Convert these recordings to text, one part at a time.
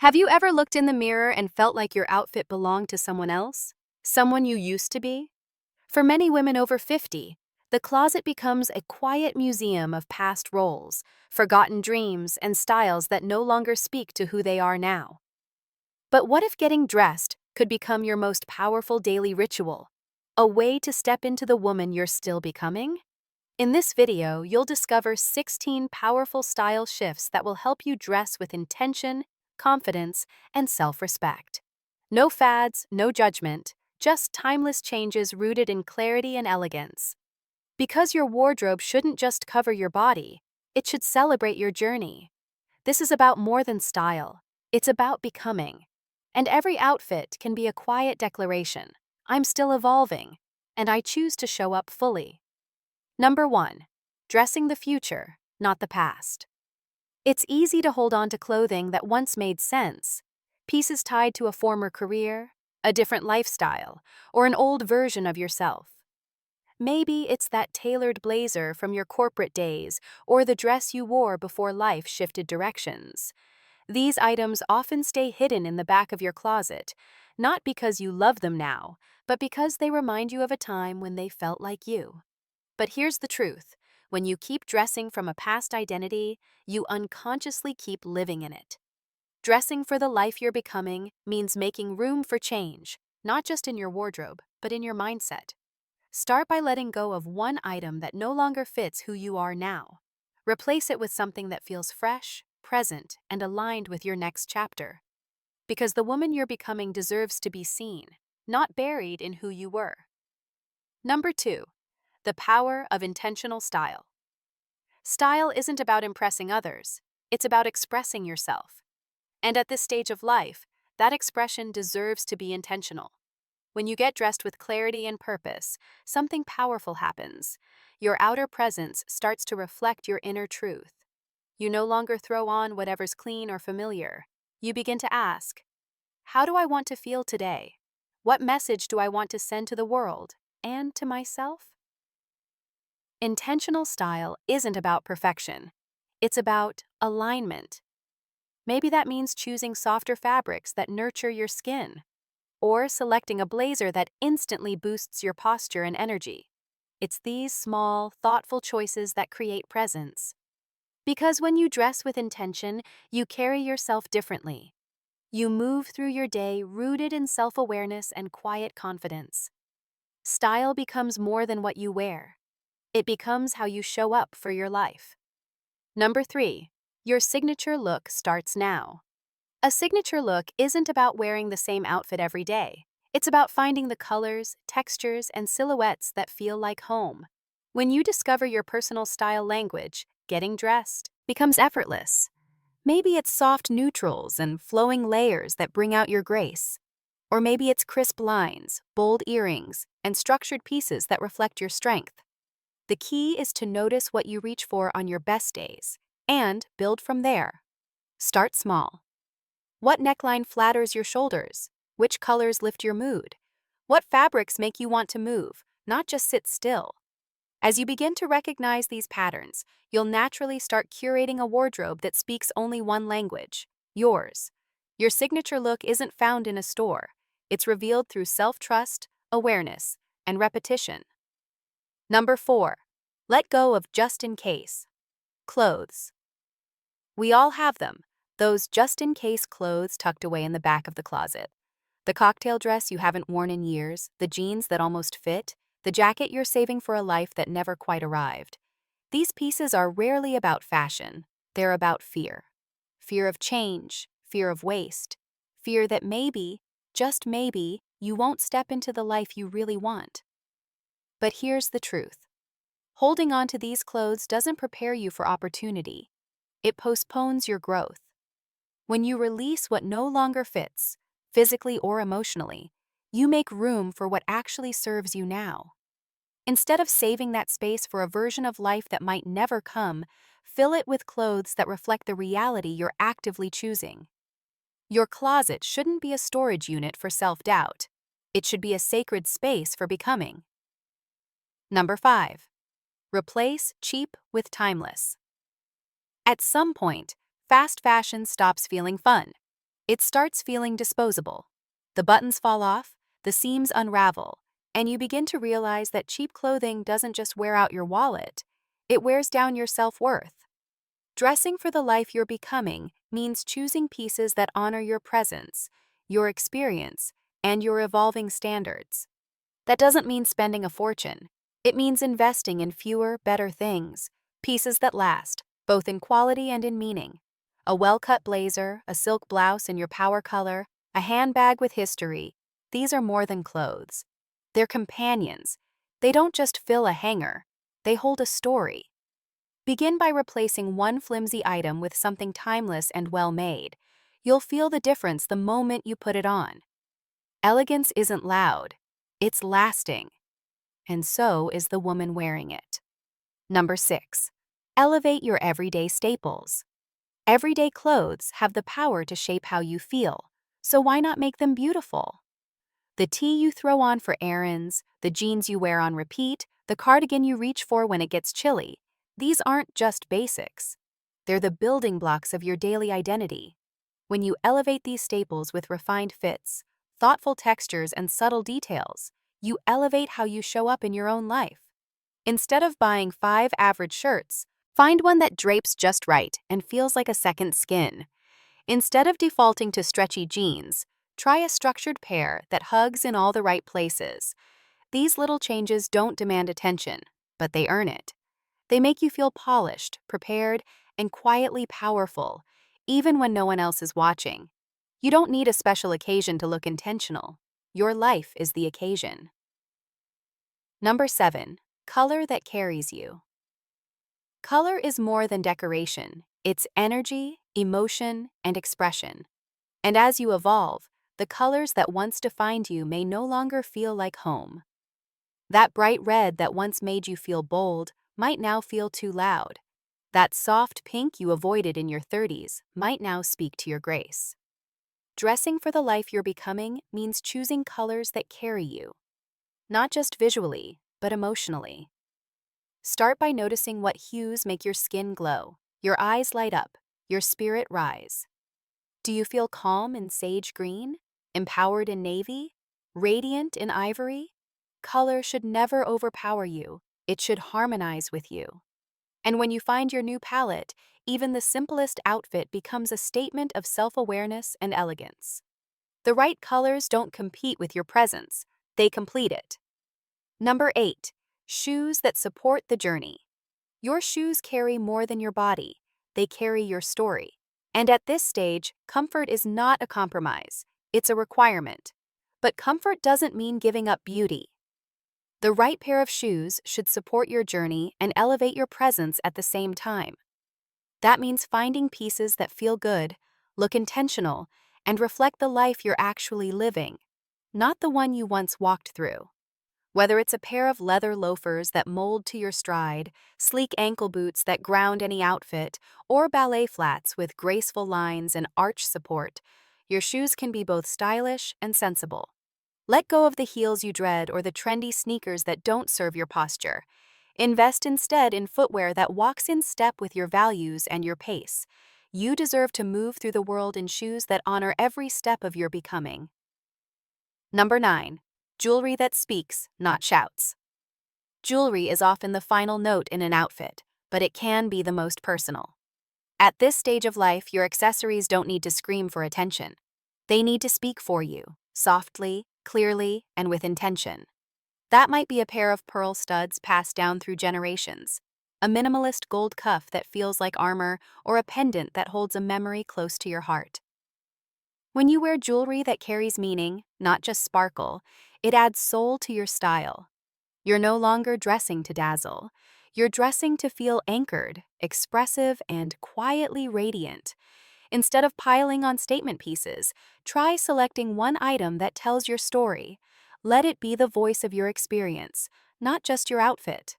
Have you ever looked in the mirror and felt like your outfit belonged to someone else? Someone you used to be? For many women over 50, the closet becomes a quiet museum of past roles, forgotten dreams, and styles that no longer speak to who they are now. But what if getting dressed could become your most powerful daily ritual? A way to step into the woman you're still becoming? In this video, you'll discover 16 powerful style shifts that will help you dress with intention, confidence, and self-respect. No fads, no judgment, just timeless changes rooted in clarity and elegance. Because your wardrobe shouldn't just cover your body, it should celebrate your journey. This is about more than style. It's about becoming. And every outfit can be a quiet declaration. I'm still evolving, and I choose to show up fully. Number 1. Dressing the future, not the past. It's easy to hold on to clothing that once made sense, pieces tied to a former career, a different lifestyle, or an old version of yourself. Maybe it's that tailored blazer from your corporate days or the dress you wore before life shifted directions. These items often stay hidden in the back of your closet, not because you love them now, but because they remind you of a time when they felt like you. But here's the truth. When you keep dressing from a past identity, you unconsciously keep living in it. Dressing for the life you're becoming means making room for change, not just in your wardrobe, but in your mindset. Start by letting go of one item that no longer fits who you are now. Replace it with something that feels fresh, present, and aligned with your next chapter. Because the woman you're becoming deserves to be seen, not buried in who you were. Number 2. The power of intentional style. Style isn't about impressing others, it's about expressing yourself. And at this stage of life, that expression deserves to be intentional. When you get dressed with clarity and purpose, something powerful happens. Your outer presence starts to reflect your inner truth. You no longer throw on whatever's clean or familiar. You begin to ask, how do I want to feel today? What message do I want to send to the world and to myself? Intentional style isn't about perfection. It's about alignment. Maybe that means choosing softer fabrics that nurture your skin, or selecting a blazer that instantly boosts your posture and energy. It's these small, thoughtful choices that create presence. Because when you dress with intention, you carry yourself differently. You move through your day rooted in self-awareness and quiet confidence. Style becomes more than what you wear. It becomes how you show up for your life. Number 3. Your signature look starts now. A signature look isn't about wearing the same outfit every day. It's about finding the colors, textures, and silhouettes that feel like home. When you discover your personal style language, getting dressed becomes effortless. Maybe it's soft neutrals and flowing layers that bring out your grace. Or maybe it's crisp lines, bold earrings, and structured pieces that reflect your strength. The key is to notice what you reach for on your best days and build from there. Start small. What neckline flatters your shoulders? Which colors lift your mood? What fabrics make you want to move, not just sit still? As you begin to recognize these patterns, you'll naturally start curating a wardrobe that speaks only one language, yours. Your signature look isn't found in a store. It's revealed through self-trust, awareness, and repetition. Number 4. Let go of just-in-case clothes. We all have them, those just-in-case clothes tucked away in the back of the closet. The cocktail dress you haven't worn in years, the jeans that almost fit, the jacket you're saving for a life that never quite arrived. These pieces are rarely about fashion. They're about fear. Fear of change, fear of waste, fear that maybe, just maybe, you won't step into the life you really want. But here's the truth. Holding on to these clothes doesn't prepare you for opportunity. It postpones your growth. When you release what no longer fits, physically or emotionally, you make room for what actually serves you now. Instead of saving that space for a version of life that might never come, fill it with clothes that reflect the reality you're actively choosing. Your closet shouldn't be a storage unit for self-doubt. It should be a sacred space for becoming. Number 5. Replace cheap with timeless. At some point, fast fashion stops feeling fun. It starts feeling disposable. The buttons fall off, the seams unravel, and you begin to realize that cheap clothing doesn't just wear out your wallet, it wears down your self-worth. Dressing for the life you're becoming means choosing pieces that honor your presence, your experience, and your evolving standards. That doesn't mean spending a fortune. It means investing in fewer, better things, pieces that last, both in quality and in meaning. A well-cut blazer, a silk blouse in your power color, a handbag with history. These are more than clothes. They're companions. They don't just fill a hanger. They hold a story. Begin by replacing one flimsy item with something timeless and well-made. You'll feel the difference the moment you put it on. Elegance isn't loud. It's lasting. And so is the woman wearing it. Number 6. Elevate your everyday staples. Everyday clothes have the power to shape how you feel, so why not make them beautiful? The tee you throw on for errands, the jeans you wear on repeat, the cardigan you reach for when it gets chilly, these aren't just basics. They're the building blocks of your daily identity. When you elevate these staples with refined fits, thoughtful textures, and subtle details, you elevate how you show up in your own life. Instead of buying 5 average shirts, find one that drapes just right and feels like a second skin. Instead of defaulting to stretchy jeans, try a structured pair that hugs in all the right places. These little changes don't demand attention, but they earn it. They make you feel polished, prepared, and quietly powerful, even when no one else is watching. You don't need a special occasion to look intentional. Your life is the occasion. Number 7. Color that carries you. Color is more than decoration. It's energy, emotion, and expression. And as you evolve, the colors that once defined you may no longer feel like home. That bright red that once made you feel bold might now feel too loud. That soft pink you avoided in your 30s might now speak to your grace. Dressing for the life you're becoming means choosing colors that carry you, not just visually, but emotionally. Start by noticing what hues make your skin glow, your eyes light up, your spirit rise. Do you feel calm in sage green, empowered in navy, radiant in ivory? Color should never overpower you. It should harmonize with you. And when you find your new palette, even the simplest outfit becomes a statement of self-awareness and elegance. The right colors don't compete with your presence, they complete it. Number 8. Shoes that support the journey. Your shoes carry more than your body. They carry your story. And at this stage, comfort is not a compromise. It's a requirement. But comfort doesn't mean giving up beauty. The right pair of shoes should support your journey and elevate your presence at the same time. That means finding pieces that feel good, look intentional, and reflect the life you're actually living, not the one you once walked through. Whether it's a pair of leather loafers that mold to your stride, sleek ankle boots that ground any outfit, or ballet flats with graceful lines and arch support, your shoes can be both stylish and sensible. Let go of the heels you dread or the trendy sneakers that don't serve your posture. Invest instead in footwear that walks in step with your values and your pace. You deserve to move through the world in shoes that honor every step of your becoming. Number 9. Jewelry that speaks, not shouts. Jewelry is often the final note in an outfit, but it can be the most personal. At this stage of life, your accessories don't need to scream for attention. They need to speak for you, softly, clearly, and with intention. That might be a pair of pearl studs passed down through generations, a minimalist gold cuff that feels like armor, or a pendant that holds a memory close to your heart. When you wear jewelry that carries meaning, not just sparkle, it adds soul to your style. You're no longer dressing to dazzle. You're dressing to feel anchored, expressive, and quietly radiant. Instead of piling on statement pieces, try selecting one item that tells your story. Let it be the voice of your experience, not just your outfit.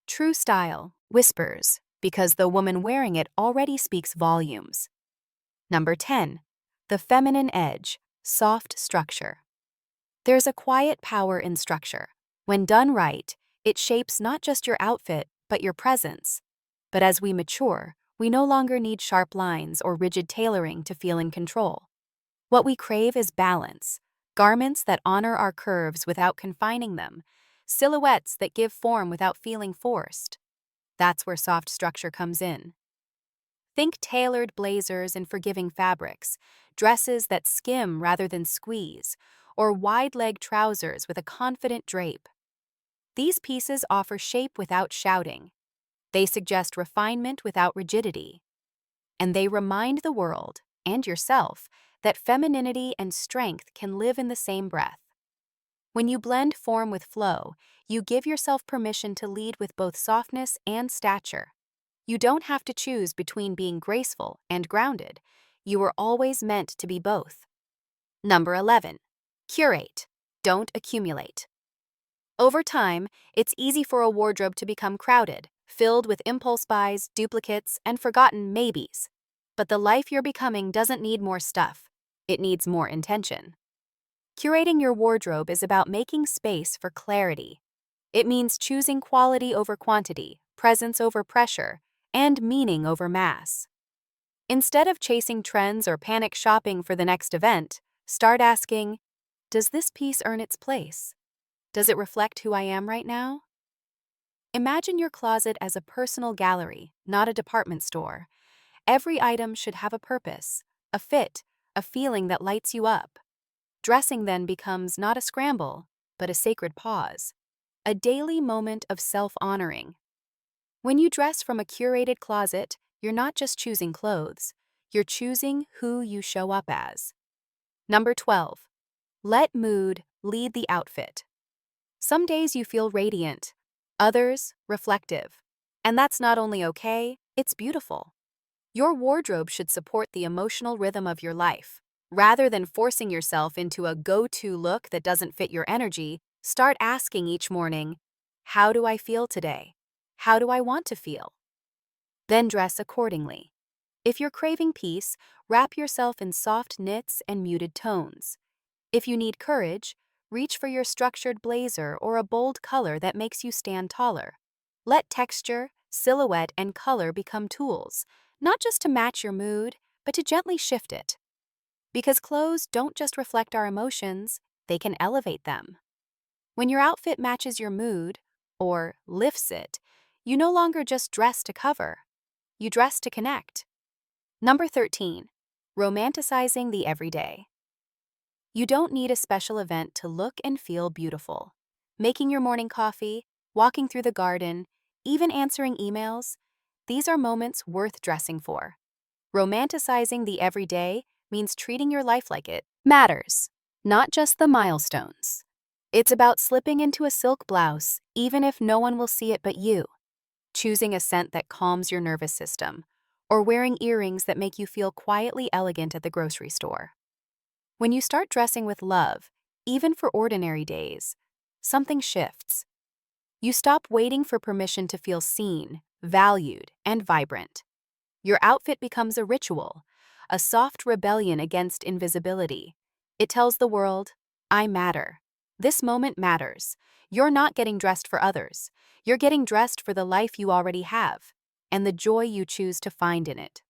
True style whispers, because the woman wearing it already speaks volumes. Number 10. The feminine edge, soft structure. There's a quiet power in structure. When done right, it shapes not just your outfit, but your presence. But as we mature, We no longer need sharp lines or rigid tailoring to feel in control. What we crave is balance, garments that honor our curves without confining them, silhouettes that give form without feeling forced. That's where soft structure comes in. Think tailored blazers in forgiving fabrics, dresses that skim rather than squeeze, or wide-leg trousers with a confident drape. These pieces offer shape without shouting. They suggest refinement without rigidity. And they remind the world, and yourself, that femininity and strength can live in the same breath. When you blend form with flow, you give yourself permission to lead with both softness and stature. You don't have to choose between being graceful and grounded. You were always meant to be both. Number 11. Curate. Don't accumulate. Over time, it's easy for a wardrobe to become crowded, filled with impulse buys, duplicates, and forgotten maybes. But the life you're becoming doesn't need more stuff. It needs more intention. Curating your wardrobe is about making space for clarity. It means choosing quality over quantity, presence over pressure, and meaning over mass. Instead of chasing trends or panic shopping for the next event, start asking, does this piece earn its place? Does it reflect who I am right now? Imagine your closet as a personal gallery, not a department store. Every item should have a purpose, a fit, a feeling that lights you up. Dressing then becomes not a scramble, but a sacred pause, a daily moment of self-honoring. When you dress from a curated closet, you're not just choosing clothes, you're choosing who you show up as. Number 12. Let mood lead the outfit. Some days you feel radiant, others reflective. And that's not only okay, it's beautiful. Your wardrobe should support the emotional rhythm of your life. Rather than forcing yourself into a go-to look that doesn't fit your energy, start asking each morning, how do I feel today? How do I want to feel? Then dress accordingly. If you're craving peace, wrap yourself in soft knits and muted tones. If you need courage, reach for your structured blazer or a bold color that makes you stand taller. Let texture, silhouette, and color become tools, not just to match your mood, but to gently shift it. Because clothes don't just reflect our emotions, they can elevate them. When your outfit matches your mood, or lifts it, you no longer just dress to cover. You dress to connect. Number 13. Romanticizing the everyday. You don't need a special event to look and feel beautiful. Making your morning coffee, walking through the garden, even answering emails, these are moments worth dressing for. Romanticizing the everyday means treating your life like it matters, not just the milestones. It's about slipping into a silk blouse, even if no one will see it but you, choosing a scent that calms your nervous system, or wearing earrings that make you feel quietly elegant at the grocery store. When you start dressing with love, even for ordinary days, something shifts. You stop waiting for permission to feel seen, valued, and vibrant. Your outfit becomes a ritual, a soft rebellion against invisibility. It tells the world, I matter. This moment matters. You're not getting dressed for others. You're getting dressed for the life you already have, and the joy you choose to find in it.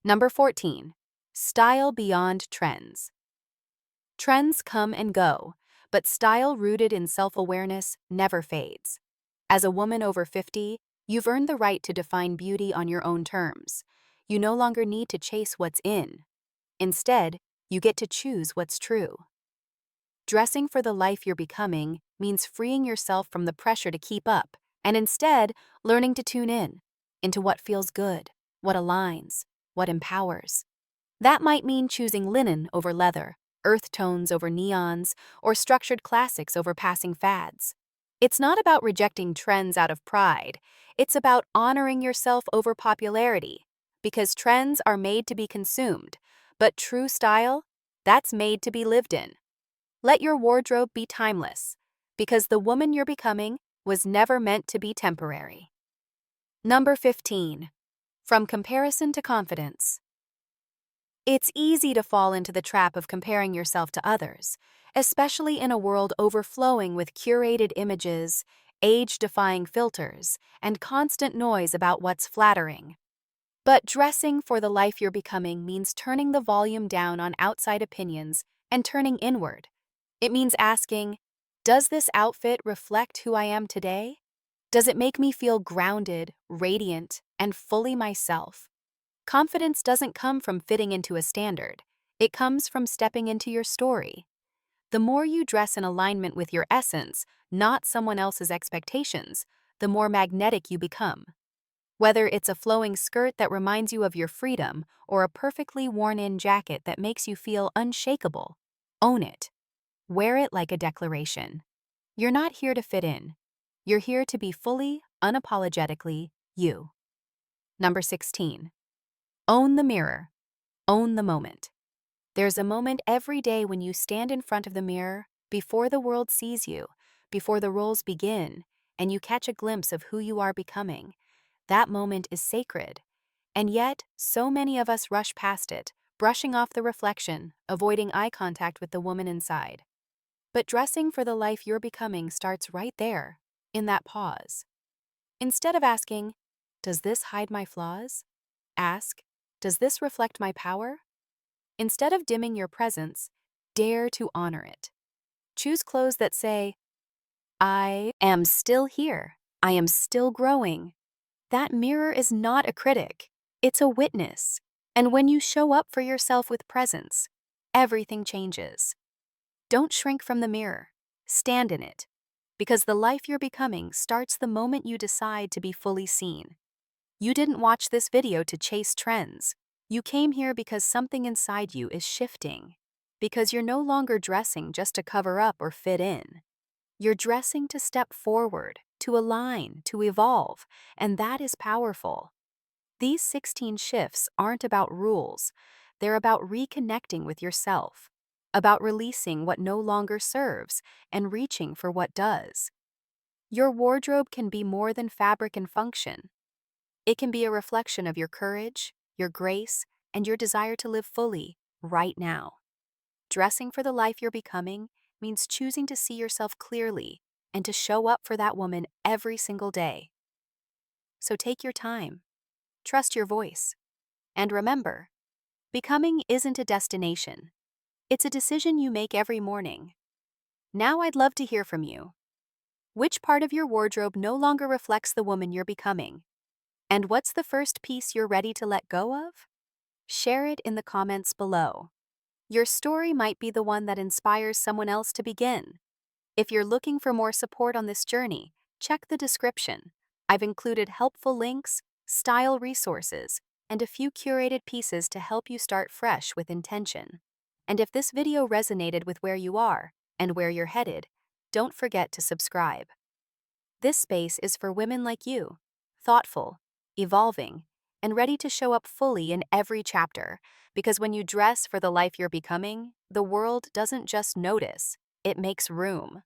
Number 14. Style beyond trends. Trends come and go, but style rooted in self-awareness never fades. As a woman over 50, you've earned the right to define beauty on your own terms. You no longer need to chase what's in. Instead, you get to choose what's true. Dressing for the life you're becoming means freeing yourself from the pressure to keep up, and instead, learning to tune in into what feels good, what aligns, what empowers. That might mean choosing linen over leather, earth tones over neons, or structured classics over passing fads. It's not about rejecting trends out of pride. It's about honoring yourself over popularity, because trends are made to be consumed, but true style, that's made to be lived in. Let your wardrobe be timeless, because the woman you're becoming was never meant to be temporary. Number 15. From comparison to confidence. It's easy to fall into the trap of comparing yourself to others, especially in a world overflowing with curated images, age-defying filters, and constant noise about what's flattering. But dressing for the life you're becoming means turning the volume down on outside opinions and turning inward. It means asking, does this outfit reflect who I am today? Does it make me feel grounded, radiant, and fully myself? Confidence doesn't come from fitting into a standard. It comes from stepping into your story. The more you dress in alignment with your essence, not someone else's expectations, the more magnetic you become. Whether it's a flowing skirt that reminds you of your freedom or a perfectly worn-in jacket that makes you feel unshakable, own it. Wear it like a declaration. You're not here to fit in. You're here to be fully, unapologetically you. Number 16. Own the mirror. Own the moment. There's a moment every day when you stand in front of the mirror, before the world sees you, before the roles begin, and you catch a glimpse of who you are becoming. That moment is sacred. And yet, so many of us rush past it, brushing off the reflection, avoiding eye contact with the woman inside. But dressing for the life you're becoming starts right there, in that pause. Instead of asking, does this hide my flaws? Ask, does this reflect my power? Instead of dimming your presence, dare to honor it. Choose clothes that say, I am still here. I am still growing. That mirror is not a critic. It's a witness. And when you show up for yourself with presence, everything changes. Don't shrink from the mirror. Stand in it. Because the life you're becoming starts the moment you decide to be fully seen. You didn't watch this video to chase trends. You came here because something inside you is shifting. Because you're no longer dressing just to cover up or fit in. You're dressing to step forward, to align, to evolve, and that is powerful. These 16 shifts aren't about rules. They're about reconnecting with yourself, about releasing what no longer serves and reaching for what does. Your wardrobe can be more than fabric and function. It can be a reflection of your courage, your grace, and your desire to live fully, right now. Dressing for the life you're becoming means choosing to see yourself clearly and to show up for that woman every single day. So take your time, trust your voice, and remember, becoming isn't a destination. It's a decision you make every morning. Now I'd love to hear from you. Which part of your wardrobe no longer reflects the woman you're becoming? And what's the first piece you're ready to let go of? Share it in the comments below. Your story might be the one that inspires someone else to begin. If you're looking for more support on this journey, check the description. I've included helpful links, style resources, and a few curated pieces to help you start fresh with intention. And if this video resonated with where you are and where you're headed, don't forget to subscribe. This space is for women like you, thoughtful, evolving, and ready to show up fully in every chapter, because when you dress for the life you're becoming, the world doesn't just notice, it makes room.